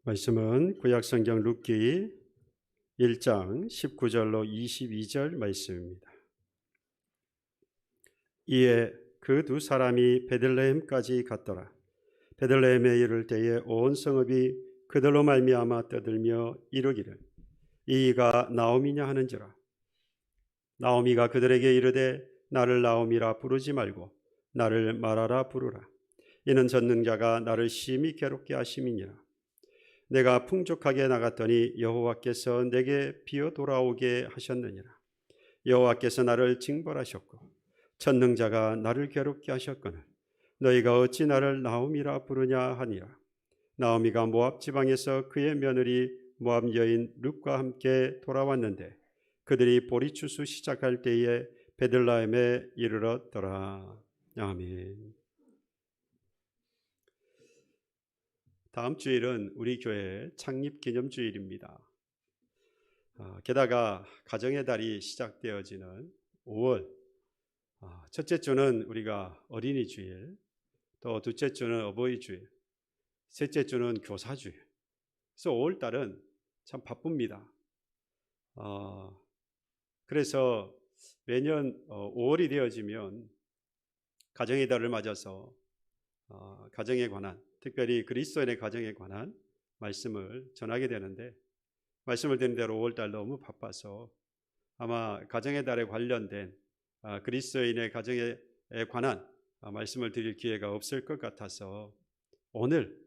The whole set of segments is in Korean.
말씀은 구약성경 룻기 1장 19절로 22절 말씀입니다. 이에 그 두 사람이 베들레헴까지 갔더라. 베들레헴에 이를 때에 온 성읍이 그들로 말미암아 떠들며 이르기를 이가 나오미냐 하는지라. 나오미가 그들에게 이르되 나를 나오미라 부르지 말고 나를 마라라 부르라. 이는 전능자가 나를 심히 괴롭게 하심이니라. 내가 풍족하게 나갔더니 여호와께서 내게 비어 돌아오게 하셨느니라. 여호와께서 나를 징벌하셨고 전능자가 나를 괴롭게 하셨거늘 너희가 어찌 나를 나오미라 부르냐 하니라. 나오미가 모압 지방에서 그의 며느리 모압 여인 룻과 함께 돌아왔는데 그들이 보리추수 시작할 때에 베들레헴에 이르렀더라. 아멘. 다음 주일은 우리 교회 창립 기념주일입니다. 게다가 가정의 달이 시작되어지는 5월 첫째 주는 우리가 어린이 주일, 또 둘째 주는 어버이 주일, 셋째 주는 교사 주일. 그래서 5월 달은 참 바쁩니다. 그래서 매년 5월이 되어지면 가정의 달을 맞아서 가정에 관한, 특별히 그리스도인의 가정에 관한 말씀을 전하게 되는데, 말씀을 드린 대로 5월달 너무 바빠서 아마 가정의 달에 관련된 그리스도인의 가정에 관한 말씀을 드릴 기회가 없을 것 같아서 오늘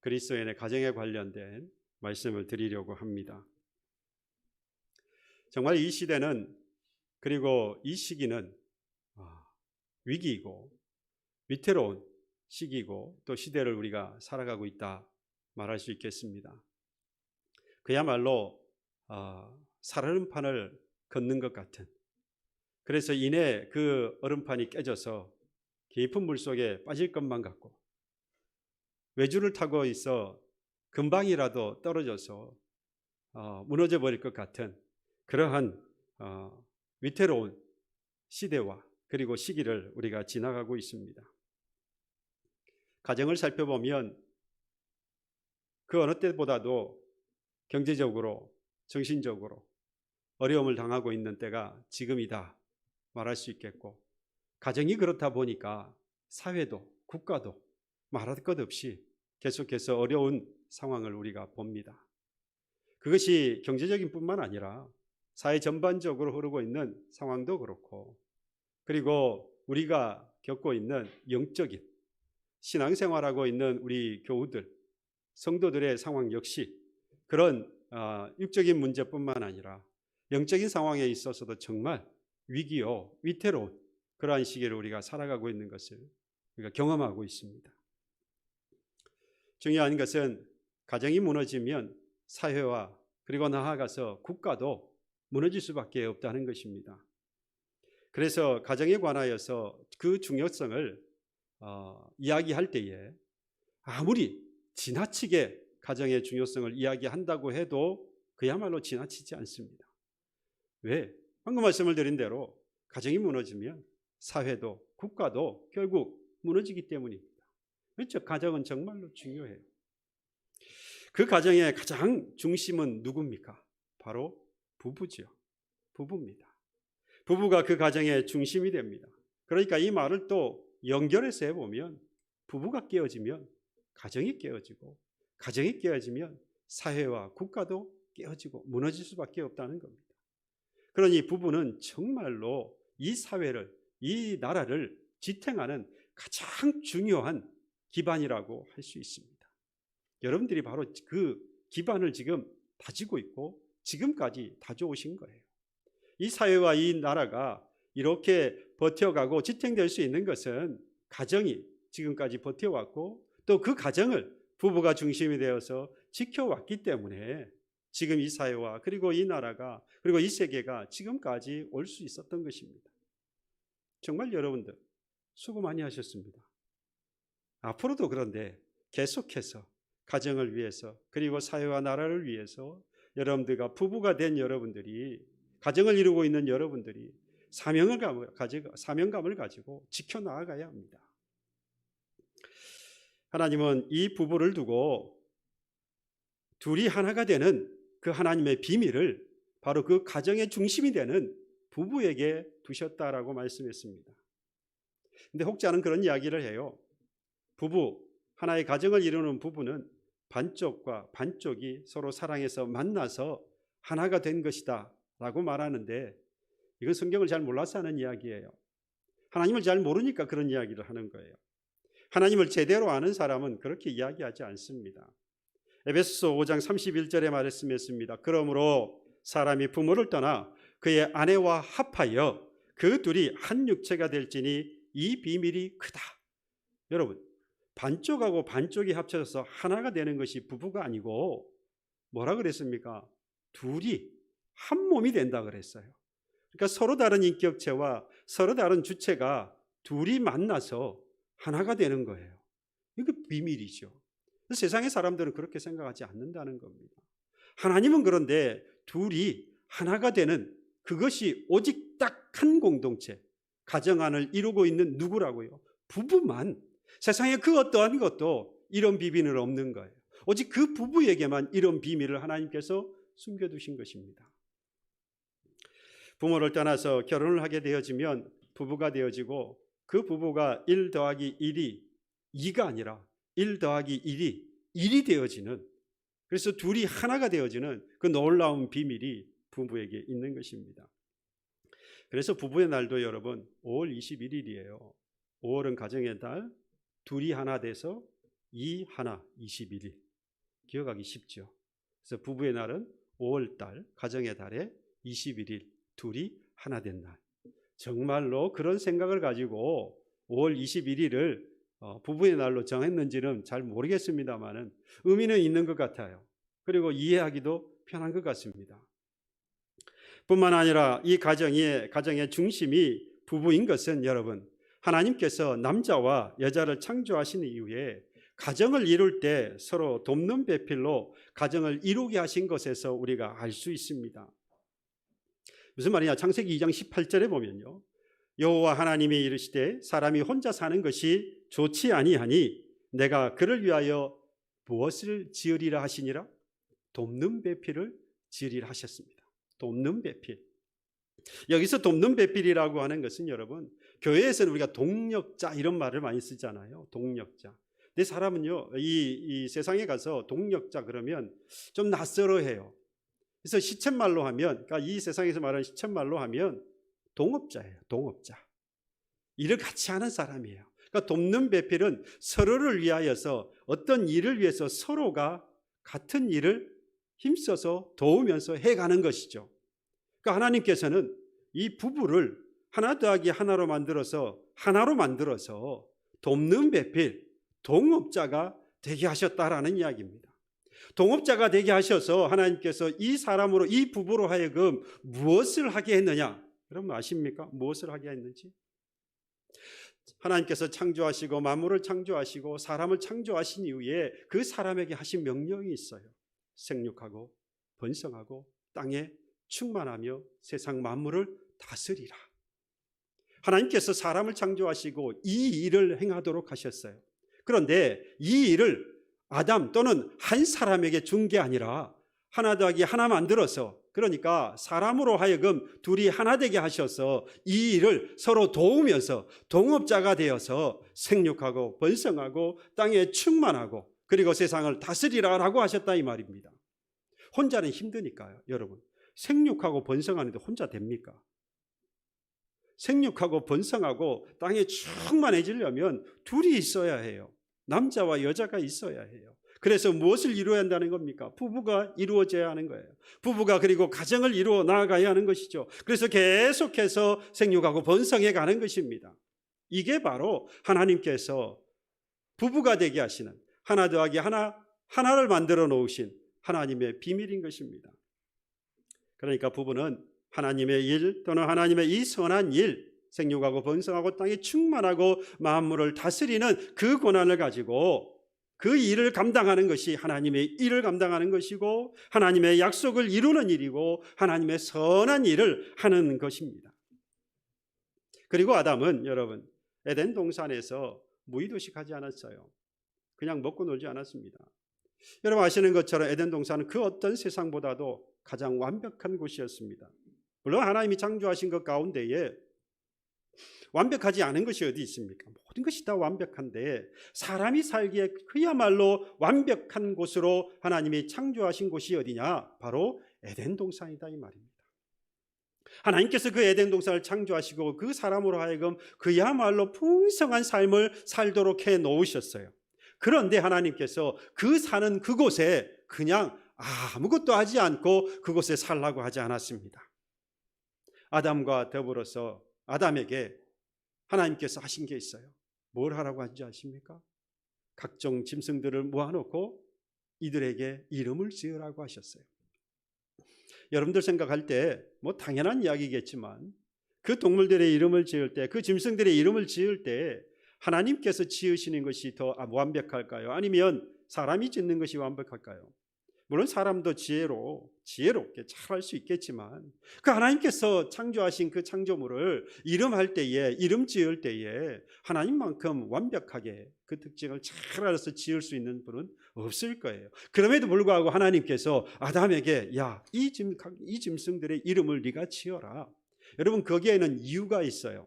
그리스도인의 가정에 관련된 말씀을 드리려고 합니다. 정말 이 시대는, 그리고 이 시기는 위기이고 위태로운 시기고 또 시대를 우리가 살아가고 있다 말할 수 있겠습니다. 그야말로 살얼음판을 걷는 것 같은, 그래서 이내 그 얼음판이 깨져서 깊은 물속에 빠질 것만 같고 외줄을 타고 있어 금방이라도 떨어져서 무너져 버릴 것 같은 그러한 위태로운 시대와 그리고 시기를 우리가 지나가고 있습니다. 가정을 살펴보면 그 어느 때보다도 경제적으로, 정신적으로 어려움을 당하고 있는 때가 지금이다 말할 수 있겠고, 가정이 그렇다 보니까 사회도 국가도 말할 것 없이 계속해서 어려운 상황을 우리가 봅니다. 그것이 경제적인 뿐만 아니라 사회 전반적으로 흐르고 있는 상황도 그렇고, 그리고 우리가 겪고 있는 영적인 신앙생활하고 있는 우리 교우들, 성도들의 상황 역시 그런 육적인 문제뿐만 아니라 영적인 상황에 있어서도 정말 위기요, 위태로운 그러한 시기를 우리가 살아가고 있는 것을 우리가 경험하고 있습니다. 중요한 것은 가정이 무너지면 사회와 그리고 나아가서 국가도 무너질 수밖에 없다는 것입니다. 그래서 가정에 관하여서 그 중요성을 이야기할 때에 아무리 지나치게 가정의 중요성을 이야기한다고 해도 그야말로 지나치지 않습니다. 왜? 방금 말씀을 드린 대로 가정이 무너지면 사회도 국가도 결국 무너지기 때문입니다. 그렇죠? 가정은 정말로 중요해요. 그 가정의 가장 중심은 누굽니까? 바로 부부죠. 부부입니다. 부부가 그 가정의 중심이 됩니다. 그러니까 이 말을 또 연결해서 해보면 부부가 깨어지면 가정이 깨어지고, 가정이 깨어지면 사회와 국가도 깨어지고 무너질 수밖에 없다는 겁니다. 그러니 부부는 정말로 이 사회를, 이 나라를 지탱하는 가장 중요한 기반이라고 할 수 있습니다. 여러분들이 바로 그 기반을 지금 다지고 있고 지금까지 다져오신 거예요. 이 사회와 이 나라가 이렇게 버텨가고 지탱될 수 있는 것은 가정이 지금까지 버텨왔고 또 그 가정을 부부가 중심이 되어서 지켜왔기 때문에 지금 이 사회와 그리고 이 나라가 그리고 이 세계가 지금까지 올 수 있었던 것입니다. 정말 여러분들 수고 많이 하셨습니다. 앞으로도 그런데 계속해서 가정을 위해서 그리고 사회와 나라를 위해서 여러분들과 부부가 된 여러분들이, 가정을 이루고 있는 여러분들이 사명감을 가지고 지켜나가야 합니다. 하나님은 이 부부를 두고 둘이 하나가 되는 그 하나님의 비밀을 바로 그 가정의 중심이 되는 부부에게 두셨다라고 말씀했습니다. 근데 혹자는 그런 이야기를 해요. 부부, 하나의 가정을 이루는 부부는 반쪽과 반쪽이 서로 사랑해서 만나서 하나가 된 것이다 라고 말하는데, 이건 성경을 잘 몰라서 하는 이야기예요. 하나님을 잘 모르니까 그런 이야기를 하는 거예요. 하나님을 제대로 아는 사람은 그렇게 이야기하지 않습니다. 에베소서 5장 31절에 말씀했습니다. 그러므로 사람이 부모를 떠나 그의 아내와 합하여 그 둘이 한 육체가 될지니 이 비밀이 크다. 여러분, 반쪽하고 반쪽이 합쳐져서 하나가 되는 것이 부부가 아니고 뭐라 그랬습니까? 둘이 한 몸이 된다 그랬어요. 그러니까 서로 다른 인격체와 서로 다른 주체가 둘이 만나서 하나가 되는 거예요. 이게 비밀이죠. 세상의 사람들은 그렇게 생각하지 않는다는 겁니다. 하나님은 그런데 둘이 하나가 되는 그것이 오직 딱 한 공동체, 가정 안을 이루고 있는 누구라고요? 부부만. 세상에 그 어떠한 것도 이런 비밀은 없는 거예요. 오직 그 부부에게만 이런 비밀을 하나님께서 숨겨두신 것입니다. 부모를 떠나서 결혼을 하게 되어지면 부부가 되어지고, 그 부부가 1 더하기 1이 2가 아니라 1 더하기 1이 1이 되어지는, 그래서 둘이 하나가 되어지는 그 놀라운 비밀이 부부에게 있는 것입니다. 그래서 부부의 날도 여러분 5월 21일이에요. 5월은 가정의 달, 둘이 하나 돼서 2 하나 21일. 기억하기 쉽죠. 그래서 부부의 날은 5월 달, 가정의 달에 21일, 둘이 하나 된 날. 정말로 그런 생각을 가지고 5월 21일을 부부의 날로 정했는지는 잘 모르겠습니다만은 의미는 있는 것 같아요. 그리고 이해하기도 편한 것 같습니다. 뿐만 아니라 이 가정의 중심이 부부인 것은 여러분, 하나님께서 남자와 여자를 창조하신 이후에 가정을 이룰 때 서로 돕는 배필로 가정을 이루게 하신 것에서 우리가 알 수 있습니다. 무슨 말이냐? 창세기 2장 18절에 보면요, 여호와 하나님이 이르시되 사람이 혼자 사는 것이 좋지 아니하니 내가 그를 위하여 무엇을 지으리라 하시니라? 돕는 배필을 지으리라 하셨습니다. 돕는 배필. 여기서 돕는 배필이라고 하는 것은 여러분, 교회에서는 우리가 동력자 이런 말을 많이 쓰잖아요. 동력자. 근데 사람은요, 이 세상에 가서 동력자 그러면 좀 낯설어해요. 그래서 시쳇말로 하면, 그러니까 이 세상에서 말하는 시쳇말로 하면 동업자예요. 동업자. 일을 같이 하는 사람이에요. 그러니까 돕는 배필은 서로를 위하여서, 어떤 일을 위해서 서로가 같은 일을 힘써서 도우면서 해가는 것이죠. 그러니까 하나님께서는 이 부부를 하나 더하기 하나로 만들어서 돕는 배필, 동업자가 되게 하셨다라는 이야기입니다. 동업자가 되게 하셔서 하나님께서 이 사람으로, 이 부부로 하여금 무엇을 하게 했느냐? 여러분 아십니까? 무엇을 하게 했는지? 하나님께서 창조하시고 만물을 창조하시고 사람을 창조하신 이후에 그 사람에게 하신 명령이 있어요. 생육하고 번성하고 땅에 충만하며 세상 만물을 다스리라. 하나님께서 사람을 창조하시고 이 일을 행하도록 하셨어요. 그런데 이 일을 아담 또는 한 사람에게 준 게 아니라 하나 더하기 하나 만들어서, 그러니까 사람으로 하여금 둘이 하나 되게 하셔서 이 일을 서로 도우면서 동업자가 되어서 생육하고 번성하고 땅에 충만하고 그리고 세상을 다스리라라고 하셨다 이 말입니다. 혼자는 힘드니까요. 여러분, 생육하고 번성하는데 혼자 됩니까? 생육하고 번성하고 땅에 충만해지려면 둘이 있어야 해요. 남자와 여자가 있어야 해요. 그래서 무엇을 이루어야 한다는 겁니까? 부부가 이루어져야 하는 거예요. 부부가 그리고 가정을 이루어 나아가야 하는 것이죠. 그래서 계속해서 생육하고 번성해 가는 것입니다. 이게 바로 하나님께서 부부가 되게 하시는, 하나 더하기 하나를 만들어 놓으신 하나님의 비밀인 것입니다. 그러니까 부부는 하나님의 일 또는 하나님의 이 선한 일, 생육하고 번성하고 땅에 충만하고 만물을 다스리는 그 권한을 가지고 그 일을 감당하는 것이 하나님의 일을 감당하는 것이고 하나님의 약속을 이루는 일이고 하나님의 선한 일을 하는 것입니다. 그리고 아담은 여러분, 에덴 동산에서 무의도식하지 않았어요. 그냥 먹고 놀지 않았습니다. 여러분 아시는 것처럼 에덴 동산은 그 어떤 세상보다도 가장 완벽한 곳이었습니다. 물론 하나님이 창조하신 것 가운데에 완벽하지 않은 것이 어디 있습니까? 모든 것이 다 완벽한데 사람이 살기에 그야말로 완벽한 곳으로 하나님이 창조하신 곳이 어디냐? 바로 에덴 동산이다 이 말입니다. 하나님께서 그 에덴 동산을 창조하시고 그 사람으로 하여금 그야말로 풍성한 삶을 살도록 해 놓으셨어요. 그런데 하나님께서 그 사는 그곳에 그냥 아무것도 하지 않고 그곳에 살라고 하지 않았습니다. 아담과 더불어서 아담에게 하나님께서 하신 게 있어요. 뭘 하라고 하는지 아십니까? 각종 짐승들을 모아놓고 이들에게 이름을 지으라고 하셨어요. 여러분들 생각할 때 뭐 당연한 이야기겠지만 그 동물들의 이름을 지을 때, 그 짐승들의 이름을 지을 때 하나님께서 지으시는 것이 더 완벽할까요? 아니면 사람이 짓는 것이 완벽할까요? 물론 사람도 지혜롭게 잘할 수 있겠지만 그 하나님께서 창조하신 그 창조물을 이름할 때에, 이름 지을 때에 하나님만큼 완벽하게 그 특징을 잘 알아서 지을 수 있는 분은 없을 거예요. 그럼에도 불구하고 하나님께서 아담에게 이 짐승들의 이름을 네가 지어라. 여러분 거기에는 이유가 있어요.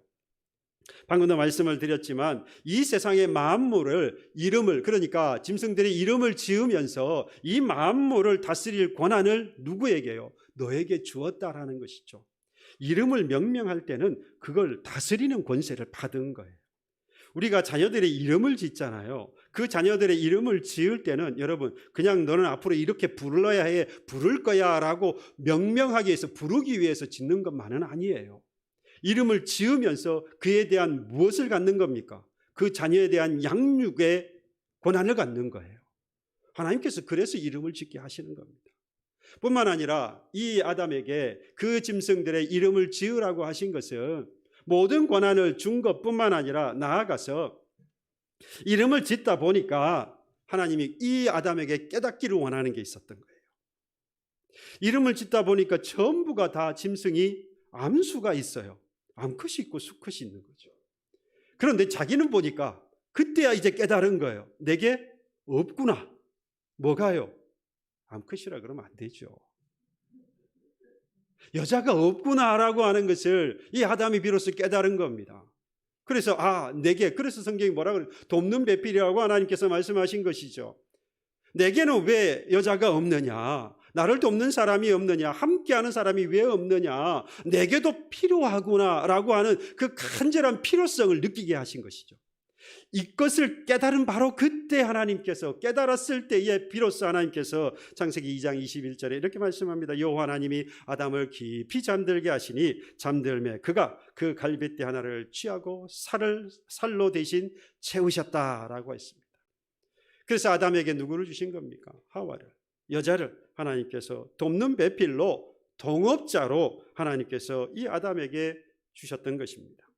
방금도 말씀을 드렸지만 이 세상의 만물을 이름을, 그러니까 짐승들의 이름을 지으면서 이 만물을 다스릴 권한을 누구에게요? 너에게 주었다라는 것이죠. 이름을 명명할 때는 그걸 다스리는 권세를 받은 거예요. 우리가 자녀들의 이름을 짓잖아요. 그 자녀들의 이름을 지을 때는 여러분 그냥 너는 앞으로 이렇게 부를 거야 라고 명명하기 위해서, 부르기 위해서 짓는 것만은 아니에요. 이름을 지으면서 그에 대한 무엇을 갖는 겁니까? 그 자녀에 대한 양육의 권한을 갖는 거예요. 하나님께서 그래서 이름을 짓게 하시는 겁니다. 뿐만 아니라 이 아담에게 그 짐승들의 이름을 지으라고 하신 것은 모든 권한을 준 것뿐만 아니라 나아가서 이름을 짓다 보니까 하나님이 이 아담에게 깨닫기를 원하는 게 있었던 거예요. 이름을 짓다 보니까 전부가 다 짐승이 암수가 있어요. 암컷이 있고 수컷이 있는 거죠. 그런데 자기는 보니까 그때야 이제 깨달은 거예요. 내게 없구나. 뭐가요? 암컷이라 그러면 안 되죠. 여자가 없구나라고 하는 것을 이 아담이 비로소 깨달은 겁니다. 그래서 그래서 성경이 뭐라 그래요? 돕는 배필이라고 하나님께서 말씀하신 것이죠. 내게는 왜 여자가 없느냐? 나를 돕는 사람이 없느냐? 함께하는 사람이 왜 없느냐? 내게도 필요하구나라고 하는 그 간절한 필요성을 느끼게 하신 것이죠. 이것을 깨달은 바로 그때 하나님께서, 깨달았을 때에 비로소 하나님께서 창세기 2장 21절에 이렇게 말씀합니다. 여호와 하나님이 아담을 깊이 잠들게 하시니 잠들매 그가 그 갈빗대 하나를 취하고 살로 대신 채우셨다라고 했습니다. 그래서 아담에게 누구를 주신 겁니까? 하와를, 여자를 하나님께서 돕는 배필로, 동업자로 하나님께서 이 아담에게 주셨던 것입니다.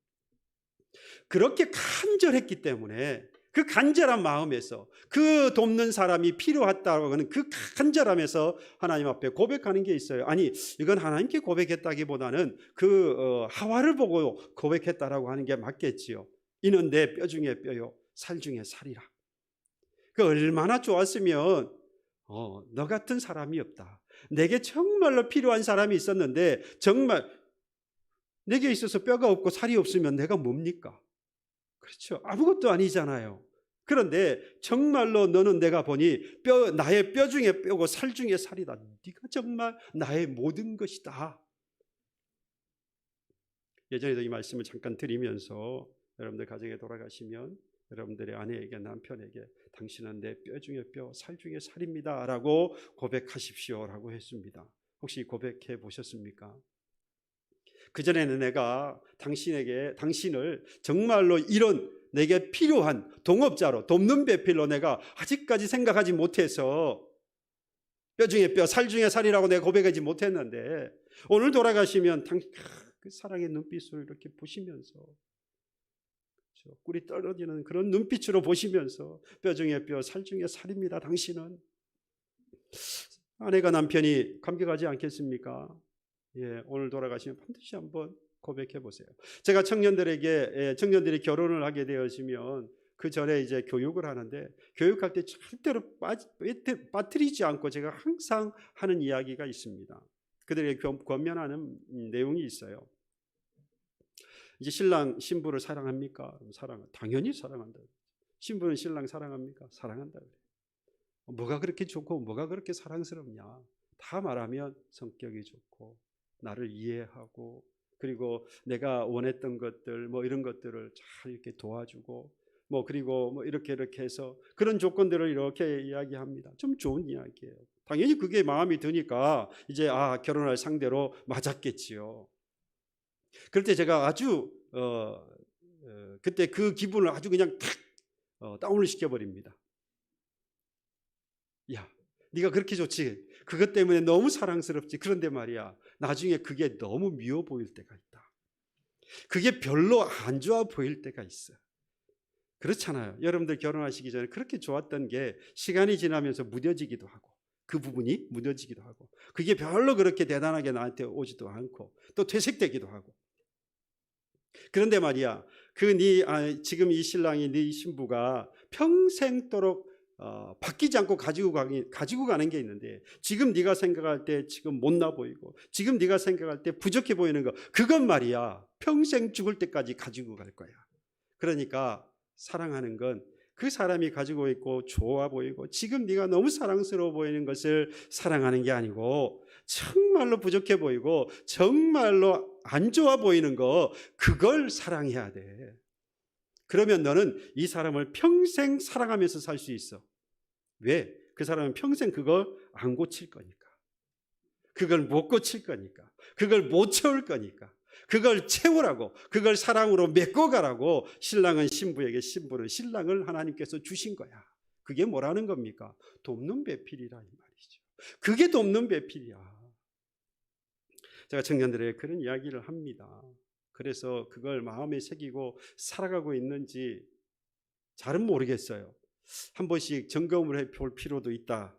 그렇게 간절했기 때문에 그 간절한 마음에서, 그 돕는 사람이 필요하다고 하는 그 간절함에서 하나님 앞에 고백하는 게 있어요. 아니, 이건 하나님께 고백했다기보다는 하와를 보고 고백했다라고 하는 게 맞겠지요. 이는 내 뼈 중에 뼈요 살 중에 살이라. 그 얼마나 좋았으면 너 같은 사람이 없다. 내게 정말로 필요한 사람이 있었는데 정말 내게 있어서 뼈가 없고 살이 없으면 내가 뭡니까? 그렇죠. 아무것도 아니잖아요. 그런데 정말로 너는 내가 보니 나의 뼈 중에 뼈고 살 중에 살이다. 네가 정말 나의 모든 것이다. 예전에도 이 말씀을 잠깐 드리면서 여러분들 가정에 돌아가시면 여러분들의 아내에게, 남편에게 당신은 내 뼈 중에 뼈, 살 중에 살입니다 라고 고백하십시오라고 했습니다. 혹시 고백해 보셨습니까? 그전에는 내가 당신을 정말로 이런 내게 필요한 동업자로, 돕는 배필로 내가 아직까지 생각하지 못해서 뼈 중에 뼈, 살 중에 살이라고 내가 고백하지 못했는데 오늘 돌아가시면 그 사랑의 눈빛으로 이렇게 보시면서, 꿀이 떨어지는 그런 눈빛으로 보시면서 뼈 중에 뼈, 살 중에 살입니다. 당신은. 아내가 남편이 감격하지 않겠습니까? 오늘 돌아가시면 반드시 한번 고백해 보세요. 제가 청년들이 결혼을 하게 되어지면 그 전에 이제 교육을 하는데 교육할 때 절대로 빠뜨리지 않고 제가 항상 하는 이야기가 있습니다. 그들에게 권면하는 내용이 있어요. 이제 신랑 신부를 사랑합니까? 당연히 사랑한다. 신부는 신랑 사랑합니까? 사랑한다. 뭐가 그렇게 좋고 뭐가 그렇게 사랑스럽냐? 다 말하면 성격이 좋고 나를 이해하고 그리고 내가 원했던 것들 뭐 이런 것들을 잘 이렇게 도와주고 뭐 그리고 뭐 이렇게 해서 그런 조건들을 이렇게 이야기합니다. 좀 좋은 이야기예요. 당연히 그게 마음이 드니까 이제 결혼할 상대로 맞았겠지요. 그럴 때 제가 아주 그때 그 기분을 아주 그냥 탁 다운을 시켜버립니다. 야, 네가 그렇게 좋지. 그것 때문에 너무 사랑스럽지. 그런데 말이야, 나중에 그게 너무 미워 보일 때가 있다. 그게 별로 안 좋아 보일 때가 있어. 그렇잖아요. 여러분들 결혼하시기 전에 그렇게 좋았던 게 시간이 지나면서 무뎌지기도 하고 그 부분이 무뎌지기도 하고 그게 별로 그렇게 대단하게 나한테 오지도 않고 또 퇴색되기도 하고. 그런데 말이야, 지금 이 신랑이 네 신부가 평생도록 바뀌지 않고 가지고 가는 게 있는데 지금 네가 생각할 때 지금 못나 보이고 지금 네가 생각할 때 부족해 보이는 거 그건 말이야 평생 죽을 때까지 가지고 갈 거야. 그러니까 사랑하는 건 그 사람이 가지고 있고 좋아 보이고 지금 네가 너무 사랑스러워 보이는 것을 사랑하는 게 아니고 정말로 부족해 보이고 정말로 안 좋아 보이는 거 그걸 사랑해야 돼. 그러면 너는 이 사람을 평생 사랑하면서 살 수 있어. 왜? 그 사람은 평생 그걸 안 고칠 거니까. 그걸 못 고칠 거니까. 그걸 못 채울 거니까. 그걸 채우라고, 그걸 사랑으로 메꿔가라고 신랑은 신부에게, 신부는 신랑을 하나님께서 주신 거야. 그게 뭐라는 겁니까? 돕는 배필이라 이 말이죠. 그게 돕는 배필이야. 제가 청년들에게 그런 이야기를 합니다. 그래서 그걸 마음에 새기고 살아가고 있는지 잘은 모르겠어요. 한 번씩 점검을 해볼 필요도 있다.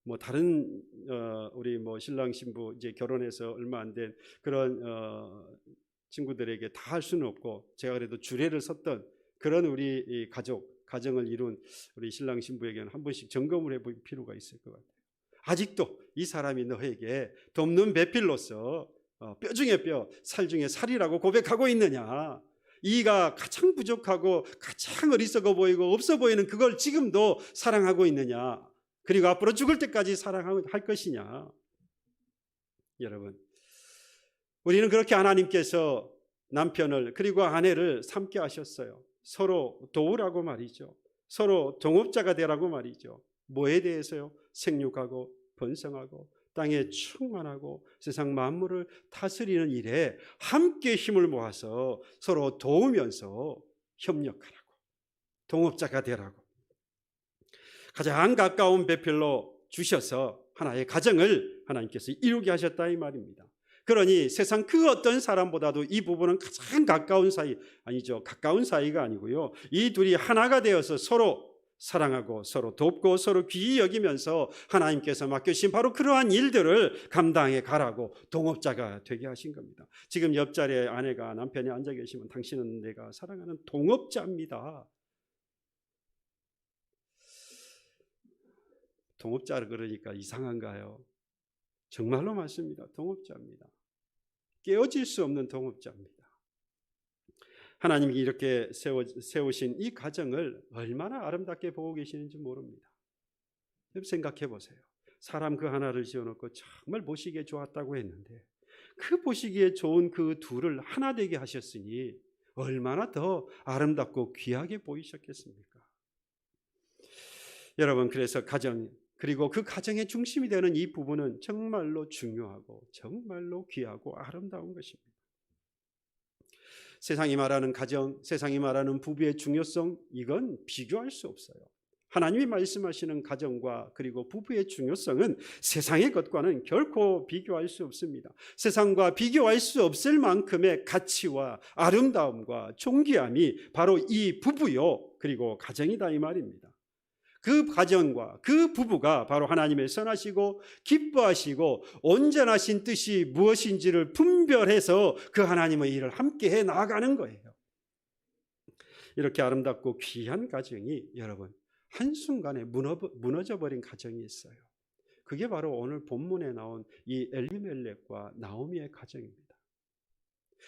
뭐 다른 우리 뭐 신랑 신부 이제 결혼해서 얼마 안 된 그런 친구들에게 다 할 수는 없고 제가 그래도 주례를 섰던 그런 우리 가정을 이룬 우리 신랑 신부에게는 한 번씩 점검을 해볼 필요가 있을 것 같아요. 아직도 이 사람이 너에게 돕는 배필로서 뼈 중에 뼈, 살 중에 살이라고 고백하고 있느냐? 이가 가장 부족하고 가장 어리석어 보이고 없어 보이는 그걸 지금도 사랑하고 있느냐? 그리고 앞으로 죽을 때까지 사랑할 것이냐? 여러분, 우리는 그렇게 하나님께서 남편을 그리고 아내를 삼게 하셨어요. 서로 도우라고 말이죠. 서로 동업자가 되라고 말이죠. 뭐에 대해서요? 생육하고 번성하고 땅에 충만하고 세상 만물을 다스리는 일에 함께 힘을 모아서 서로 도우면서 협력하라고, 동업자가 되라고 가장 가까운 배필로 주셔서 하나의 가정을 하나님께서 이루게 하셨다 이 말입니다. 그러니 세상 그 어떤 사람보다도 이 부부는 가장 가까운 사이, 아니죠, 가까운 사이가 아니고요, 이 둘이 하나가 되어서 서로 사랑하고 서로 돕고 서로 귀히 여기면서 하나님께서 맡겨주신 바로 그러한 일들을 감당해 가라고 동업자가 되게 하신 겁니다. 지금 옆자리에 아내가 남편이 앉아 계시면 당신은 내가 사랑하는 동업자입니다. 동업자를 그러니까 이상한가요? 정말로 맞습니다. 동업자입니다. 깨어질 수 없는 동업자입니다. 하나님이 이렇게 세우신 이 가정을 얼마나 아름답게 보고 계시는지 모릅니다. 생각해 보세요. 사람 그 하나를 지어놓고 정말 보시기에 좋았다고 했는데 그 보시기에 좋은 그 둘을 하나 되게 하셨으니 얼마나 더 아름답고 귀하게 보이셨겠습니까? 여러분, 그래서 가정 그리고 그 가정의 중심이 되는 이 부분은 정말로 중요하고 정말로 귀하고 아름다운 것입니다. 세상이 말하는 가정, 세상이 말하는 부부의 중요성, 이건 비교할 수 없어요. 하나님이 말씀하시는 가정과 그리고 부부의 중요성은 세상의 것과는 결코 비교할 수 없습니다. 세상과 비교할 수 없을 만큼의 가치와 아름다움과 존귀함이 바로 이 부부요 그리고 가정이다 이 말입니다. 그 가정과 그 부부가 바로 하나님의 선하시고 기뻐하시고 온전하신 뜻이 무엇인지를 분별해서 그 하나님의 일을 함께 해 나가는 거예요. 이렇게 아름답고 귀한 가정이 여러분 한순간에 무너져 버린 가정이 있어요. 그게 바로 오늘 본문에 나온 이 엘리멜렉과 나오미의 가정입니다.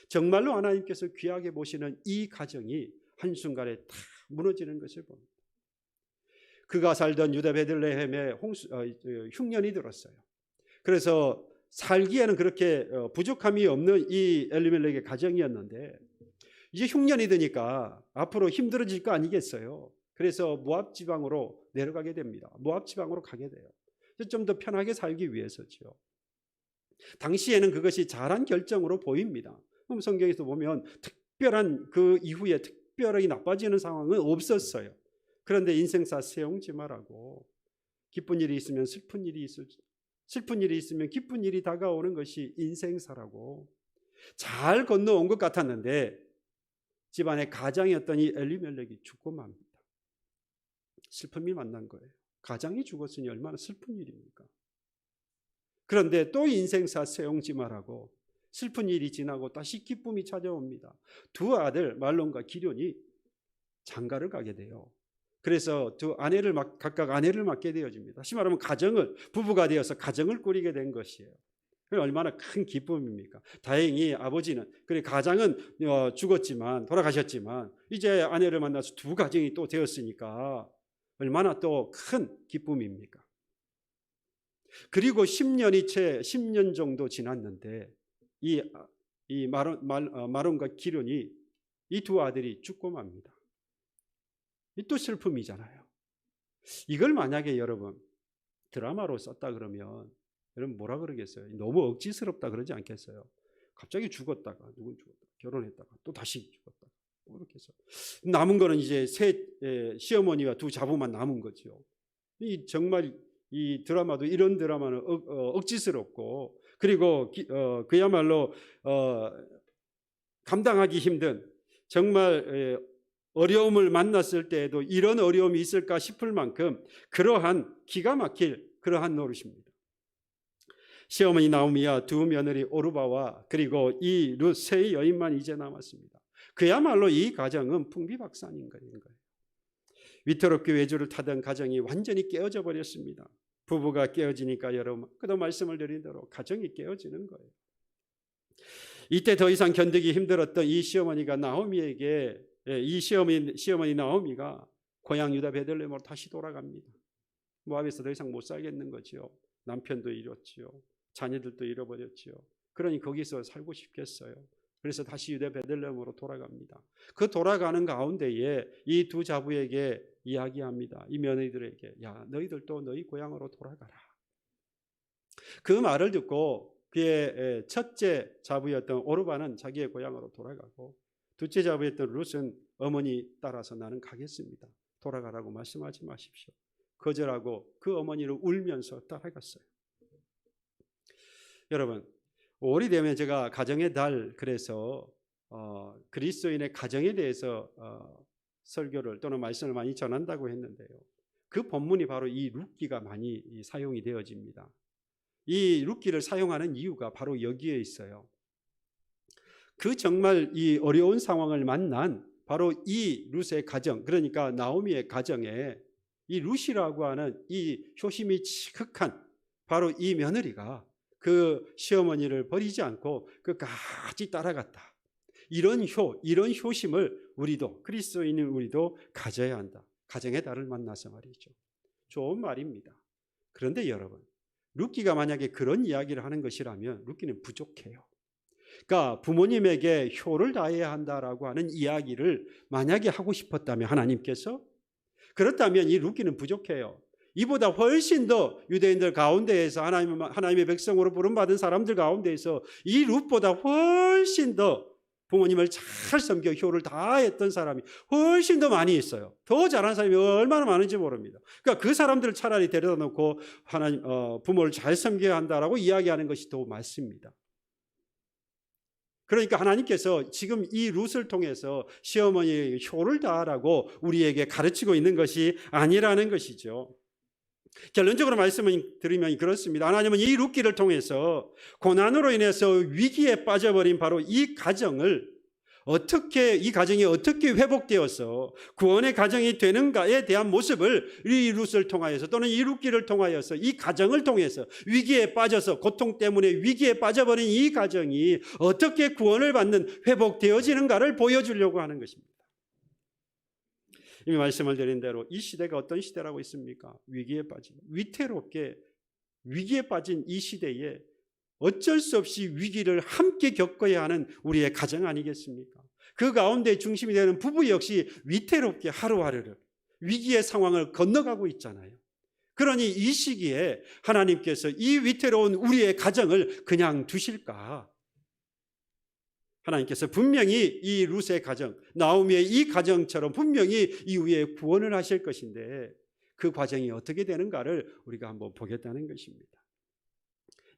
정말로 하나님께서 귀하게 보시는 이 가정이 한순간에 다 무너지는 것을 봅니다. 그가 살던 유다 베들레헴에 흉년이 들었어요. 그래서 살기에는 그렇게 부족함이 없는 이 엘리멜렉의 가정이었는데 이제 흉년이 드니까 앞으로 힘들어질 거 아니겠어요. 그래서 모압 지방으로 내려가게 됩니다. 모압 지방으로 가게 돼요. 좀 더 편하게 살기 위해서죠. 당시에는 그것이 잘한 결정으로 보입니다. 그럼 성경에서 보면 특별한 그 이후에 특별하게 나빠지는 상황은 없었어요. 그런데 인생사 세우지 말라고 기쁜 일이 있으면 슬픈 일이 슬픈 일이 있으면 기쁜 일이 다가오는 것이 인생사라고 잘 건너온 것 같았는데 집안의 가장이었던 이 엘리멜렉이 죽고 맙니다. 슬픔이 만난 거예요. 가장이 죽었으니 얼마나 슬픈 일입니까? 그런데 또 인생사 세우지 말라고 슬픈 일이 지나고 다시 기쁨이 찾아옵니다. 두 아들 말론과 기럐이 장가를 가게 돼요. 그래서 두 아내를 각각 아내를 맡게 되어집니다. 다시 말하면 부부가 되어서 가정을 꾸리게 된 것이에요. 얼마나 큰 기쁨입니까? 다행히 아버지는 가장은 죽었지만 돌아가셨지만 이제 아내를 만나서 두 가정이 또 되었으니까 얼마나 또 큰 기쁨입니까? 그리고 10년 정도 지났는데 이 마론과 기럐이 이 두 아들이 죽고 맙니다. 이 또 슬픔이잖아요. 이걸 만약에 여러분 드라마로 썼다 그러면 여러분 뭐라 그러겠어요? 너무 억지스럽다 그러지 않겠어요? 갑자기 죽었다가 누군 죽었다가 결혼했다가 또 다시 죽었다가 이렇게 해서 남은 거는 이제 시어머니와 두 자부만 남은 거죠. 정말 이 드라마도 이런 드라마는 억지스럽고 그리고 그야말로 감당하기 힘든 정말 어려움을 만났을 때에도 이런 어려움이 있을까 싶을 만큼 그러한 기가 막힐 그러한 노릇입니다. 시어머니 나오미와 두 며느리 오르바와 그리고 이 룻 세 여인만 이제 남았습니다. 그야말로 이 가정은 풍비박산인 거예요. 위태롭게 외주를 타던 가정이 완전히 깨어져 버렸습니다. 부부가 깨어지니까 여러분 그도 말씀을 드린 대로 가정이 깨어지는 거예요. 이때 더 이상 견디기 힘들었던 이 시어머니가 나오미에게 시어머니 나오미가 고향 유다 베들레헴으로 다시 돌아갑니다. 모압에서 더 이상 못 살겠는 거죠. 남편도 잃었지요. 자녀들도 잃어버렸지요. 그러니 거기서 살고 싶겠어요. 그래서 다시 유다 베들레헴으로 돌아갑니다. 그 돌아가는 가운데에 이 두 자부에게 이야기합니다. 이 며느리들에게 야 너희들도 너희 고향으로 돌아가라. 그 말을 듣고 그의 첫째 자부였던 오르바는 자기의 고향으로 돌아가고 둘째 자부였던 룻은 어머니 따라서 나는 가겠습니다. 돌아가라고 말씀하지 마십시오. 거절하고 그 어머니를 울면서 따라갔어요. 여러분 올이 되면 제가 가정의 달 그래서 그리스도인의 가정에 대해서 설교를 또는 말씀을 많이 전한다고 했는데요. 그 본문이 바로 이 룻기가 많이 사용이 되어집니다. 이 룻기를 사용하는 이유가 바로 여기에 있어요. 그 정말 이 어려운 상황을 만난 바로 이 룻의 가정, 그러니까 나오미의 가정에 이 룻이라고 하는 이 효심이 지극한 바로 이 며느리가 그 시어머니를 버리지 않고 끝까지 따라갔다. 이런 효심을 우리도 그리스도인인 우리도 가져야 한다. 가정의 달을 만나서 말이죠. 좋은 말입니다. 그런데 여러분 룻기가 만약에 그런 이야기를 하는 것이라면 룻기는 부족해요. 그러니까 부모님에게 효를 다해야 한다라고 하는 이야기를 만약에 하고 싶었다면 하나님께서 그렇다면 이 룻기는 부족해요. 이보다 훨씬 더 유대인들 가운데에서 하나님의 백성으로 부름받은 사람들 가운데에서 이 룻보다 훨씬 더 부모님을 잘 섬겨 효를 다했던 사람이 훨씬 더 많이 있어요. 더 잘하는 사람이 얼마나 많은지 모릅니다. 그러니까 그 사람들을 차라리 데려다 놓고 부모를 잘 섬겨야 한다라고 이야기하는 것이 더 맞습니다. 그러니까 하나님께서 지금 이 룻을 통해서 시어머니의 효를 다하라고 우리에게 가르치고 있는 것이 아니라는 것이죠. 결론적으로 말씀을 드리면 그렇습니다. 하나님은 이 룻기를 통해서 고난으로 인해서 위기에 빠져버린 바로 이 가정을 어떻게 이 가정이 어떻게 회복되어서 구원의 가정이 되는가에 대한 모습을 이 룻을 통하여서 또는 이 룻기를 통하여서 이 가정을 통해서 위기에 빠져서 고통 때문에 위기에 빠져버린 이 가정이 어떻게 구원을 받는 회복되어지는가를 보여주려고 하는 것입니다. 이미 말씀을 드린 대로 이 시대가 어떤 시대라고 있습니까? 위기에 빠진, 위태롭게 위기에 빠진 이 시대에 어쩔 수 없이 위기를 함께 겪어야 하는 우리의 가정 아니겠습니까? 그 가운데 중심이 되는 부부 역시 위태롭게 하루하루를 위기의 상황을 건너가고 있잖아요. 그러니 이 시기에 하나님께서 이 위태로운 우리의 가정을 그냥 두실까? 하나님께서 분명히 이 룻의 가정, 나오미의 이 가정처럼 분명히 이후에 구원을 하실 것인데 그 과정이 어떻게 되는가를 우리가 한번 보겠다는 것입니다.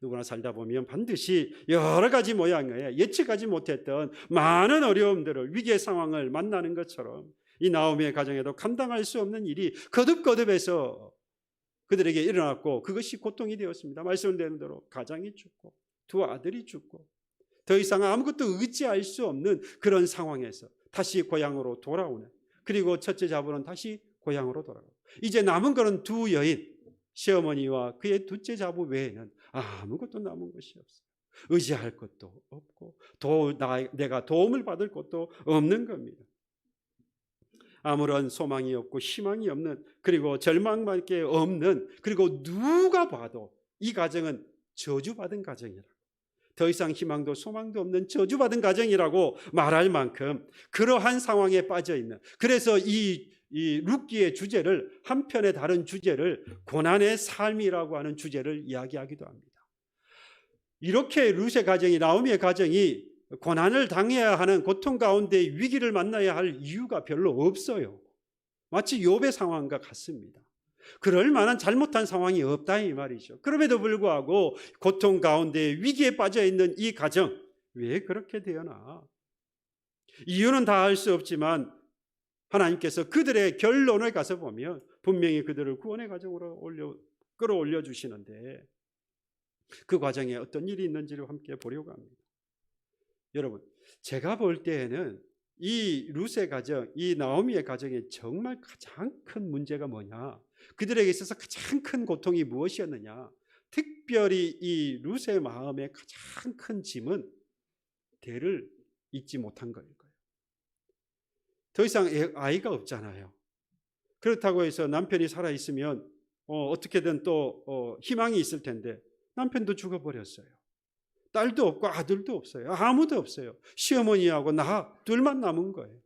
누구나 살다 보면 반드시 여러 가지 모양의 예측하지 못했던 많은 어려움들을, 위기의 상황을 만나는 것처럼 이 나오미의 가정에도 감당할 수 없는 일이 거듭거듭해서 그들에게 일어났고 그것이 고통이 되었습니다. 말씀드린 대로 가장이 죽고 두 아들이 죽고 더 이상 아무것도 의지할 수 없는 그런 상황에서 다시 고향으로 돌아오는, 그리고 첫째 자부는 다시 고향으로 돌아가고 이제 남은 것은 두 여인, 시어머니와 그의 둘째 자부 외에는 아무것도 남은 것이 없어요. 의지할 것도 없고 내가 도움을 받을 것도 없는 겁니다. 아무런 소망이 없고 희망이 없는, 그리고 절망밖에 없는, 그리고 누가 봐도 이 가정은 저주받은 가정이라고, 더 이상 희망도 소망도 없는 저주받은 가정이라고 말할 만큼 그러한 상황에 빠져 있는, 그래서 이 룻기의 주제를, 한편의 다른 주제를 고난의 삶이라고 하는 주제를 이야기하기도 합니다. 이렇게 룻의 가정이, 나오미의 가정이 고난을 당해야 하는 고통 가운데 위기를 만나야 할 이유가 별로 없어요. 마치 욥의 상황과 같습니다. 그럴 만한 잘못한 상황이 없다 이 말이죠. 그럼에도 불구하고 고통 가운데 위기에 빠져 있는 이 가정, 왜 그렇게 되었나? 이유는 다 알 수 없지만 하나님께서 그들의 결론을 가서 보면 분명히 그들을 구원의 가정으로 끌어올려 주시는데 그 과정에 어떤 일이 있는지를 함께 보려고 합니다. 여러분, 제가 볼 때에는 이 룻의 가정, 이 나오미의 가정에 정말 가장 큰 문제가 뭐냐, 그들에게 있어서 가장 큰 고통이 무엇이었느냐, 특별히 이 룻의 마음의 가장 큰 짐은 대를 잇지 못한 거예요. 더 이상 아이가 없잖아요. 그렇다고 해서 남편이 살아있으면 어떻게든 또 희망이 있을 텐데 남편도 죽어버렸어요. 딸도 없고 아들도 없어요. 아무도 없어요. 시어머니하고 나 둘만 남은 거예요.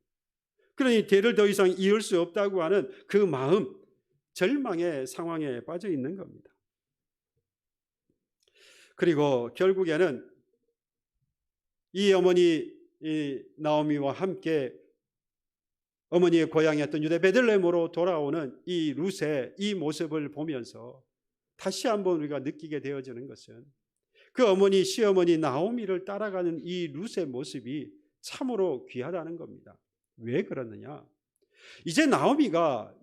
그러니 대를 더 이상 이을 수 없다고 하는 그 마음, 절망의 상황에 빠져 있는 겁니다. 그리고 결국에는 이 어머니 나오미와 함께 어머니의 고향이었던 유대 베들레헴으로 돌아오는 이 룻의 이 모습을 보면서 다시 한번 우리가 느끼게 되어지는 것은 그 어머니, 시어머니 나오미를 따라가는 이 룻의 모습이 참으로 귀하다는 겁니다. 왜 그러느냐? 이제 나오미가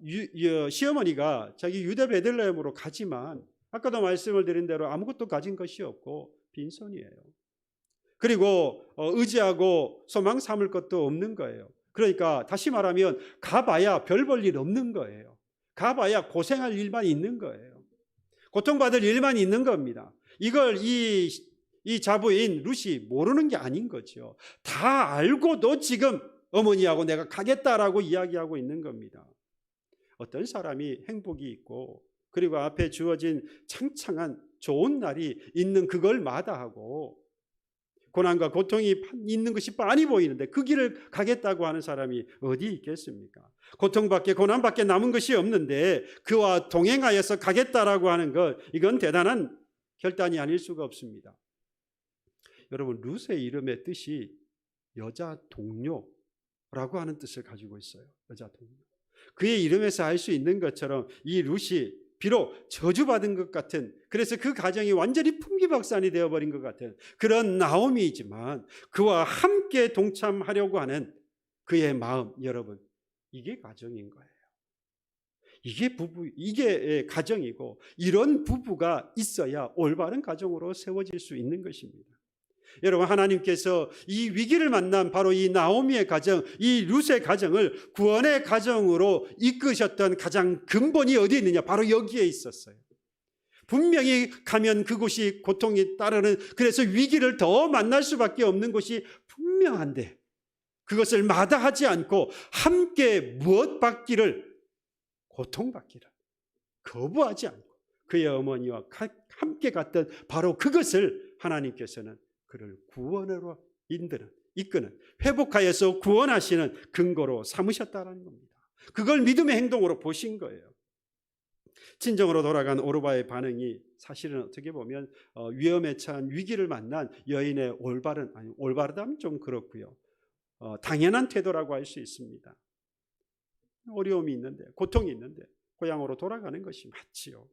시어머니가 자기 유대 베들레헴으로 가지만 아까도 말씀을 드린 대로 아무것도 가진 것이 없고 빈손이에요. 그리고 의지하고 소망 삼을 것도 없는 거예요. 그러니까 다시 말하면 가봐야 별 볼 일 없는 거예요. 가봐야 고생할 일만 있는 거예요. 고통받을 일만 있는 겁니다. 이걸 이 자부인 룻이 모르는 게 아닌 거죠. 다 알고도 지금 어머니하고 내가 가겠다라고 이야기하고 있는 겁니다. 어떤 사람이 행복이 있고 그리고 앞에 주어진 창창한 좋은 날이 있는 그걸 마다하고 고난과 고통이 있는 것이 빤히 보이는데 그 길을 가겠다고 하는 사람이 어디 있겠습니까? 고통밖에 고난밖에 남은 것이 없는데 그와 동행하여서 가겠다라고 하는 것, 이건 대단한 결단이 아닐 수가 없습니다. 여러분, 룻의 이름의 뜻이 여자 동료라고 하는 뜻을 가지고 있어요. 여자 동료. 그의 이름에서 알 수 있는 것처럼 이 룻이 비록 저주받은 것 같은, 그래서 그 가정이 완전히 풍비박산이 되어버린 것 같은 그런 나오미이지만 그와 함께 동참하려고 하는 그의 마음, 여러분, 이게 가정인 거예요. 이게 부부, 이게 가정이고 이런 부부가 있어야 올바른 가정으로 세워질 수 있는 것입니다. 여러분, 하나님께서 이 위기를 만난 바로 이 나오미의 가정, 이 룻의 가정을 구원의 가정으로 이끄셨던 가장 근본이 어디에 있느냐? 바로 여기에 있었어요. 분명히 가면 그곳이 고통이 따르는, 그래서 위기를 더 만날 수밖에 없는 것이 분명한데 그것을 마다하지 않고 함께 무엇 받기를, 고통받기를 거부하지 않고 그의 어머니와 함께 갔던 바로 그것을 하나님께서는 그를 구원으로 이끄는, 회복하여서 구원하시는 근거로 삼으셨다는 겁니다. 그걸 믿음의 행동으로 보신 거예요. 친정으로 돌아간 오르바의 반응이 사실은 어떻게 보면 위험에 처한 위기를 만난 여인의 올바르다면 좀 그렇고요. 당연한 태도라고 할 수 있습니다. 어려움이 있는데, 고통이 있는데 고향으로 돌아가는 것이 맞지요.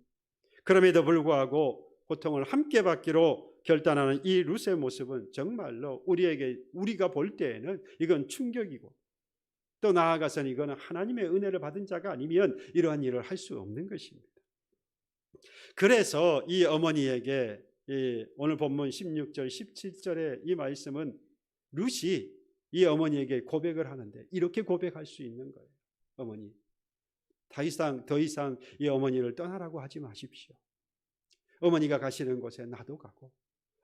그럼에도 불구하고 고통을 함께 받기로 결단하는 이 룻의 모습은 정말로 우리가 볼 때에는 이건 충격이고, 또 나아가서는 이거는 하나님의 은혜를 받은 자가 아니면 이러한 일을 할 수 없는 것입니다. 그래서 이 어머니에게 오늘 본문 16절 17절의 이 말씀은 룻이 이 어머니에게 고백을 하는데 이렇게 고백할 수 있는 거예요. 어머니, 더 이상 이 어머니를 떠나라고 하지 마십시오. 어머니가 가시는 곳에 나도 가고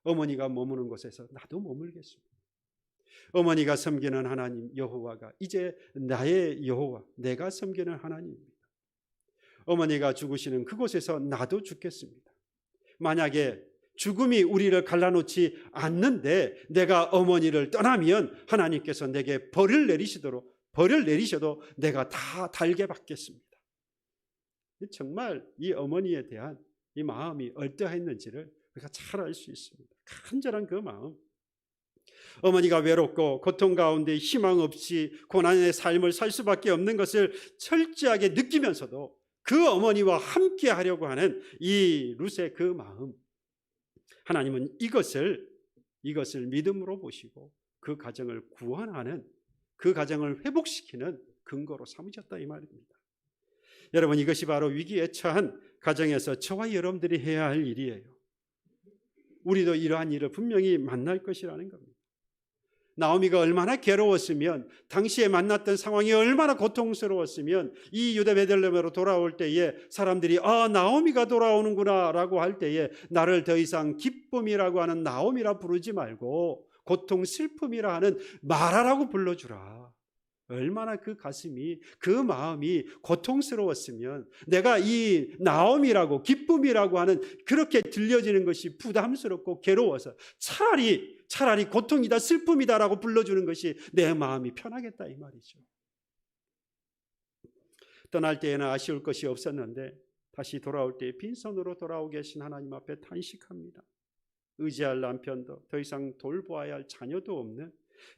어머니가 머무는 곳에서 나도 머물겠습니다. 어머니가 섬기는 하나님 여호와가 이제 나의 여호와, 내가 섬기는 하나님입니다. 어머니가 죽으시는 그곳에서 나도 죽겠습니다. 만약에 죽음이 우리를 갈라놓지 않는데 내가 어머니를 떠나면 하나님께서 내게 벌을 내리셔도 내가 다 달게 받겠습니다. 정말 이 어머니에 대한 이 마음이 어떠했는지를 우리가 잘 알 수 있습니다. 간절한 그 마음. 어머니가 외롭고 고통 가운데 희망 없이 고난의 삶을 살 수밖에 없는 것을 철저하게 느끼면서도 그 어머니와 함께 하려고 하는 이 룻의 그 마음, 하나님은 이것을 믿음으로 보시고 그 가정을 구원하는, 그 가정을 회복시키는 근거로 삼으셨다 이 말입니다. 여러분, 이것이 바로 위기에 처한 가정에서 저와 여러분들이 해야 할 일이에요. 우리도 이러한 일을 분명히 만날 것이라는 겁니다. 나오미가 얼마나 괴로웠으면, 당시에 만났던 상황이 얼마나 고통스러웠으면 이 유다 베들레헴으로 돌아올 때에 사람들이 나오미가 돌아오는구나 라고 할 때에 나를 더 이상 기쁨이라고 하는 나오미라 부르지 말고 고통 슬픔이라 하는 마라라고 불러주라. 얼마나 그 가슴이, 그 마음이 고통스러웠으면 내가 이 나옴이라고 기쁨이라고 하는 그렇게 들려지는 것이 부담스럽고 괴로워서 차라리 고통이다 슬픔이다라고 불러주는 것이 내 마음이 편하겠다 이 말이죠. 떠날 때에는 아쉬울 것이 없었는데 다시 돌아올 때에 빈손으로 돌아오 계신 하나님 앞에 탄식합니다. 의지할 남편도 더 이상 돌보아야 할 자녀도 없는,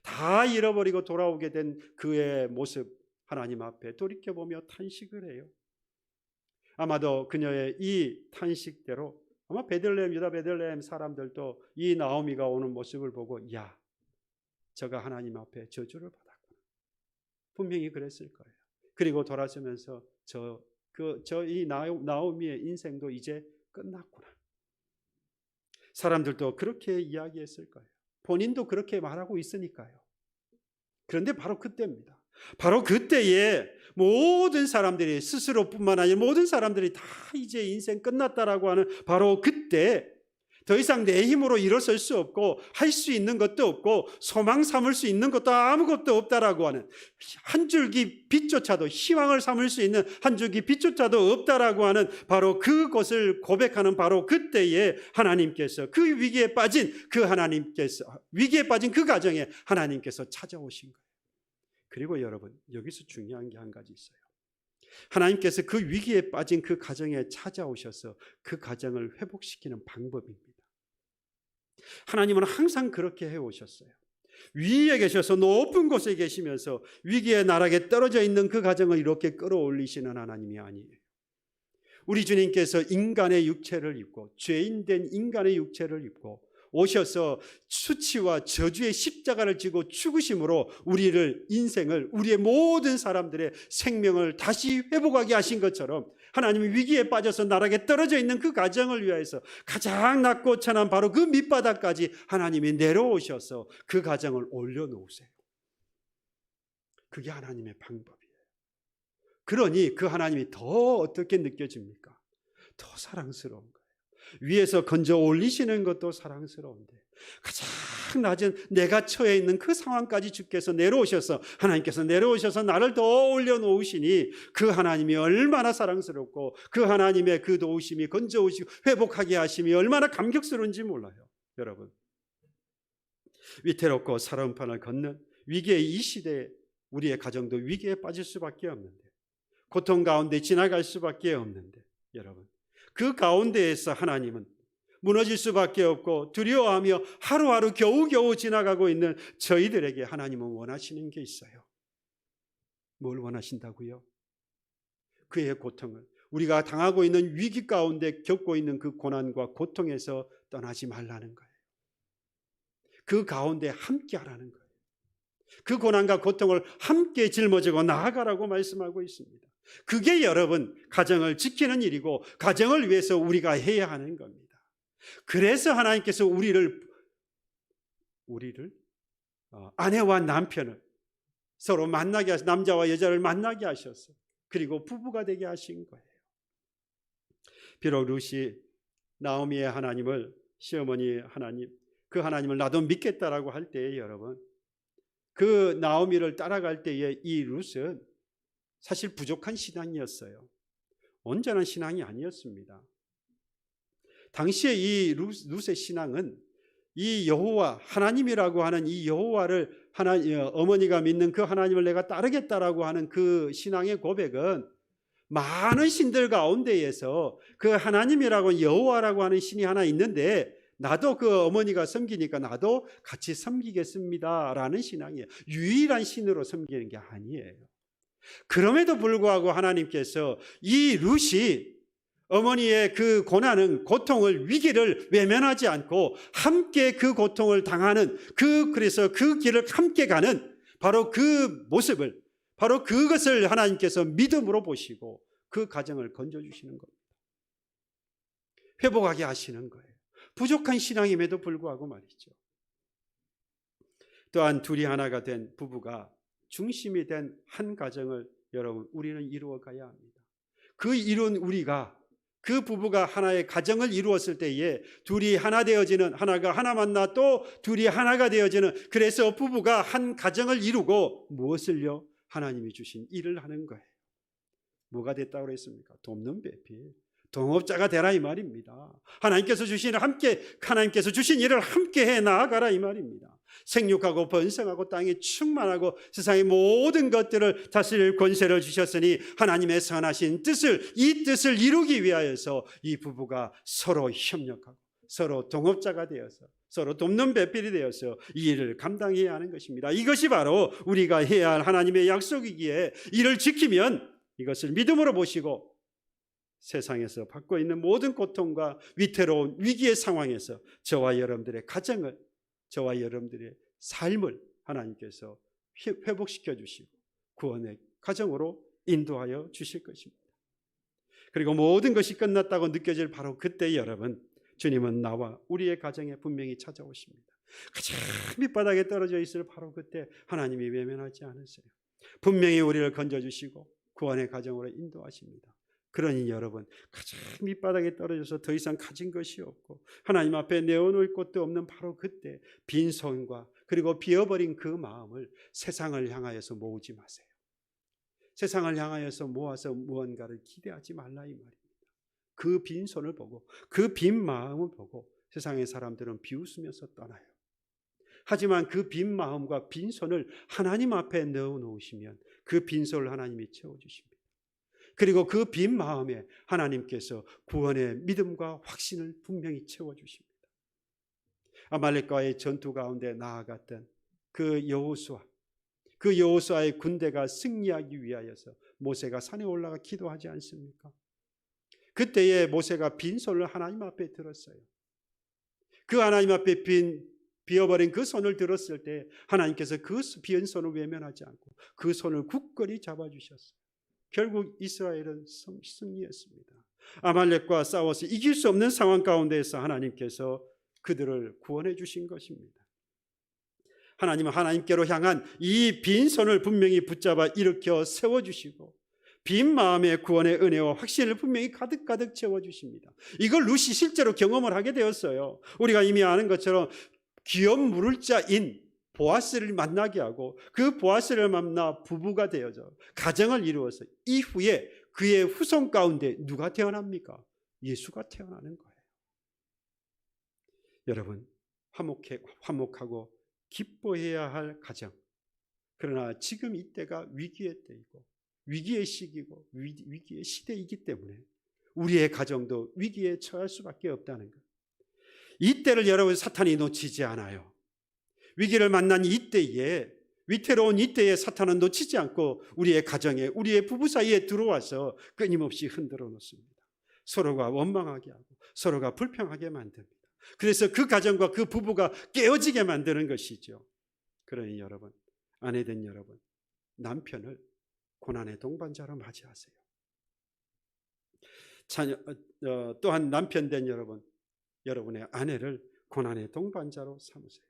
다 잃어버리고 돌아오게 된 그의 모습 하나님 앞에 돌이켜보며 탄식을 해요. 아마도 그녀의 이 탄식대로 아마 유다 베들레헴 사람들도 이 나오미가 오는 모습을 보고 야, 저가 하나님 앞에 저주를 받았구나, 분명히 그랬을 거예요. 그리고 돌아서면서 이 나오미의 인생도 이제 끝났구나, 사람들도 그렇게 이야기했을 거예요. 본인도 그렇게 말하고 있으니까요. 그런데 바로 그때입니다. 바로 그때에 모든 사람들이, 스스로뿐만 아니라 모든 사람들이 다 이제 인생 끝났다라고 하는 바로 그때, 더 이상 내 힘으로 일어설 수 없고 할 수 있는 것도 없고 소망 삼을 수 있는 것도 아무것도 없다라고 하는, 한 줄기 빛조차도, 희망을 삼을 수 있는 한 줄기 빛조차도 없다라고 하는 바로 그것을 고백하는 바로 그때에 하나님께서 그 위기에 빠진 그 가정에 하나님께서 찾아오신 거예요. 그리고 여러분, 여기서 중요한 게 한 가지 있어요. 하나님께서 그 위기에 빠진 그 가정에 찾아오셔서 그 가정을 회복시키는 방법입니다. 하나님은 항상 그렇게 해오셨어요. 위에 계셔서 높은 곳에 계시면서 위기의 나락에 떨어져 있는 그 가정을 이렇게 끌어올리시는 하나님이 아니에요. 우리 주님께서 인간의 육체를 입고, 죄인된 인간의 육체를 입고 오셔서 수치와 저주의 십자가를 지고 죽으심으로 우리를 인생을 우리의 모든 사람들의 생명을 다시 회복하게 하신 것처럼 하나님이 위기에 빠져서 나락에 떨어져 있는 그 가정을 위하여서 가장 낮고 천한 바로 그 밑바닥까지 하나님이 내려오셔서 그 가정을 올려놓으세요. 그게 하나님의 방법이에요. 그러니 그 하나님이 더 어떻게 느껴집니까? 더 사랑스러운 거예요. 위에서 건져 올리시는 것도 사랑스러운데 가장 낮은 내가 처해 있는 그 상황까지 주께서 내려오셔서 하나님께서 내려오셔서 나를 더 올려놓으시니 그 하나님이 얼마나 사랑스럽고 그 하나님의 그 도우심이 건져오시고 회복하게 하심이 얼마나 감격스러운지 몰라요. 여러분, 위태롭고 사랑판을 걷는 위기의 이 시대에 우리의 가정도 위기에 빠질 수밖에 없는데 고통 가운데 지나갈 수밖에 없는데 여러분, 그 가운데에서 하나님은 무너질 수밖에 없고 두려워하며 하루하루 겨우겨우 지나가고 있는 저희들에게 하나님은 원하시는 게 있어요. 뭘 원하신다고요? 그의 고통을, 우리가 당하고 있는 위기 가운데 겪고 있는 그 고난과 고통에서 떠나지 말라는 거예요. 그 가운데 함께 하라는 거예요. 그 고난과 고통을 함께 짊어지고 나아가라고 말씀하고 있습니다. 그게 여러분 가정을 지키는 일이고 가정을 위해서 우리가 해야 하는 겁니다. 그래서 하나님께서 우리를 아내와 남편을 서로 만나게 하셔서 남자와 여자를 만나게 하셔서 그리고 부부가 되게 하신 거예요. 비록 룻이 나오미의 하나님을, 시어머니 하나님, 그 하나님을 나도 믿겠다라고 할 때에 여러분, 그 나오미를 따라갈 때에 이 룻은 사실 부족한 신앙이었어요. 온전한 신앙이 아니었습니다. 당시에 이 룻의 신앙은 이 여호와, 하나님이라고 하는 이 여호와를 어머니가 믿는 그 하나님을 내가 따르겠다라고 하는 그 신앙의 고백은 많은 신들 가운데에서 그 하나님이라고 여호와라고 하는 신이 하나 있는데 나도 그 어머니가 섬기니까 나도 같이 섬기겠습니다라는 신앙이에요. 유일한 신으로 섬기는 게 아니에요. 그럼에도 불구하고 하나님께서 이 룻이 어머니의 그 고난은, 고통을, 위기를 외면하지 않고 함께 그 고통을 당하는 그래서 그 길을 함께 가는 바로 그 모습을, 바로 그것을 하나님께서 믿음으로 보시고 그 가정을 건져주시는 겁니다. 회복하게 하시는 거예요. 부족한 신앙임에도 불구하고 말이죠. 또한 둘이 하나가 된 부부가 중심이 된 한 가정을 여러분 우리는 이루어 가야 합니다. 그 이룬 우리가, 그 부부가 하나의 가정을 이루었을 때에 둘이 하나 되어지는, 하나가 하나 만나 또 둘이 하나가 되어지는, 그래서 부부가 한 가정을 이루고 무엇을요? 하나님이 주신 일을 하는 거예요. 뭐가 됐다고 그랬습니까? 돕는 배필, 동업자가 되라 이 말입니다. 하나님께서 주신 일을 함께 해 나아가라 이 말입니다. 생육하고 번성하고 땅에 충만하고 세상의 모든 것들을 다스릴 권세를 주셨으니 하나님의 선하신 이 뜻을 이루기 위하여서 이 부부가 서로 협력하고 서로 동업자가 되어서 서로 돕는 배필이 되어서 이 일을 감당해야 하는 것입니다. 이것이 바로 우리가 해야 할 하나님의 약속이기에 이를 지키면 이것을 믿음으로 보시고 세상에서 받고 있는 모든 고통과 위태로운 위기의 상황에서 저와 여러분들의 가정을, 저와 여러분들의 삶을 하나님께서 회복시켜 주시고 구원의 가정으로 인도하여 주실 것입니다. 그리고 모든 것이 끝났다고 느껴질 바로 그때 여러분, 주님은 나와 우리의 가정에 분명히 찾아오십니다. 가장 밑바닥에 떨어져 있을 바로 그때 하나님이 외면하지 않으세요. 분명히 우리를 건져주시고 구원의 가정으로 인도하십니다. 그러니 여러분, 가장 밑바닥에 떨어져서 더 이상 가진 것이 없고 하나님 앞에 내어놓을 곳도 없는 바로 그때 빈손과 그리고 비어버린 그 마음을 세상을 향하여서 모으지 마세요. 세상을 향하여서 모아서 무언가를 기대하지 말라 이 말입니다. 그 빈손을 보고 그 빈 마음을 보고 세상의 사람들은 비웃으면서 떠나요. 하지만 그 빈 마음과 빈손을 하나님 앞에 넣어놓으시면 그 빈손을 하나님이 채워주십니다. 그리고 그 빈 마음에 하나님께서 구원의 믿음과 확신을 분명히 채워주십니다. 아말렉과의 전투 가운데 나아갔던 그 여호수아의 군대가 승리하기 위하여서 모세가 산에 올라가 기도하지 않습니까? 그때에 모세가 빈손을 하나님 앞에 들었어요. 그 하나님 앞에 비어버린 그 손을 들었을 때 하나님께서 그 비은 손을 외면하지 않고 그 손을 굳건히 잡아주셨어요. 결국 이스라엘은 승리했습니다. 아말렉과 싸워서 이길 수 없는 상황 가운데에서 하나님께서 그들을 구원해 주신 것입니다. 하나님은 하나님께로 향한 이 빈손을 분명히 붙잡아 일으켜 세워주시고 빈 마음의 구원의 은혜와 확신을 분명히 가득가득 채워주십니다. 이걸 룻이 실제로 경험을 하게 되었어요. 우리가 이미 아는 것처럼 귀염 물을 자인 보아스를 만나게 하고 그 보아스를 만나 부부가 되어져 가정을 이루어서 이후에 그의 후손 가운데 누가 태어납니까? 예수가 태어나는 거예요. 여러분, 화목하고 기뻐해야 할 가정. 그러나 지금 이때가 위기의 때이고 위기의 시기고 위기의 시대이기 때문에 우리의 가정도 위기에 처할 수밖에 없다는 것. 이때를 여러분 사탄이 놓치지 않아요. 위기를 만난 이때에 위태로운 이때에 사탄은 놓치지 않고 우리의 가정에 우리의 부부 사이에 들어와서 끊임없이 흔들어 놓습니다. 서로가 원망하게 하고 서로가 불평하게 만듭니다. 그래서 그 가정과 그 부부가 깨어지게 만드는 것이죠. 그러니 여러분, 아내된 여러분, 남편을 고난의 동반자로 맞이하세요. 또한 남편된 여러분, 여러분의 아내를 고난의 동반자로 삼으세요.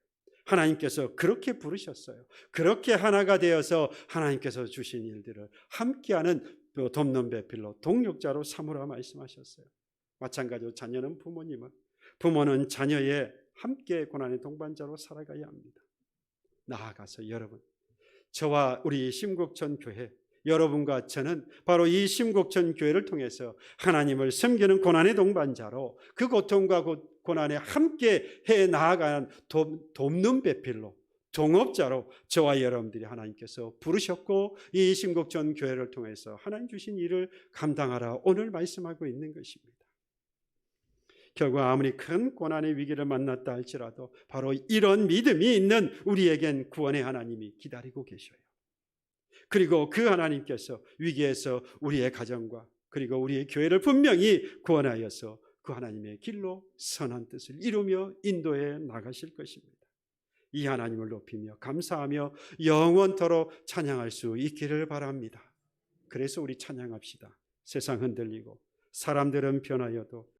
하나님께서 그렇게 부르셨어요. 그렇게 하나가 되어서 하나님께서 주신 일들을 함께하는 돕는 배필로 동력자로 삼으라 말씀하셨어요. 마찬가지로 자녀는 부모는 자녀의 함께 고난의 동반자로 살아가야 합니다. 나아가서 여러분, 저와 우리 심곡천 교회, 여러분과 저는 바로 이 심곡천 교회를 통해서 하나님을 섬기는 고난의 동반자로 그 고통과 고난에 함께 해 나아가는 돕는 배필로 동업자로 저와 여러분들이 하나님께서 부르셨고 이 심곡천 교회를 통해서 하나님 주신 일을 감당하라 오늘 말씀하고 있는 것입니다. 결국 아무리 큰 고난의 위기를 만났다 할지라도 바로 이런 믿음이 있는 우리에겐 구원의 하나님이 기다리고 계셔요. 그리고 그 하나님께서 위기에서 우리의 가정과 그리고 우리의 교회를 분명히 구원하여서 그 하나님의 길로 선한 뜻을 이루며 인도해 나가실 것입니다. 이 하나님을 높이며 감사하며 영원토록 찬양할 수 있기를 바랍니다. 그래서 우리 찬양합시다. 세상 흔들리고 사람들은 변하여도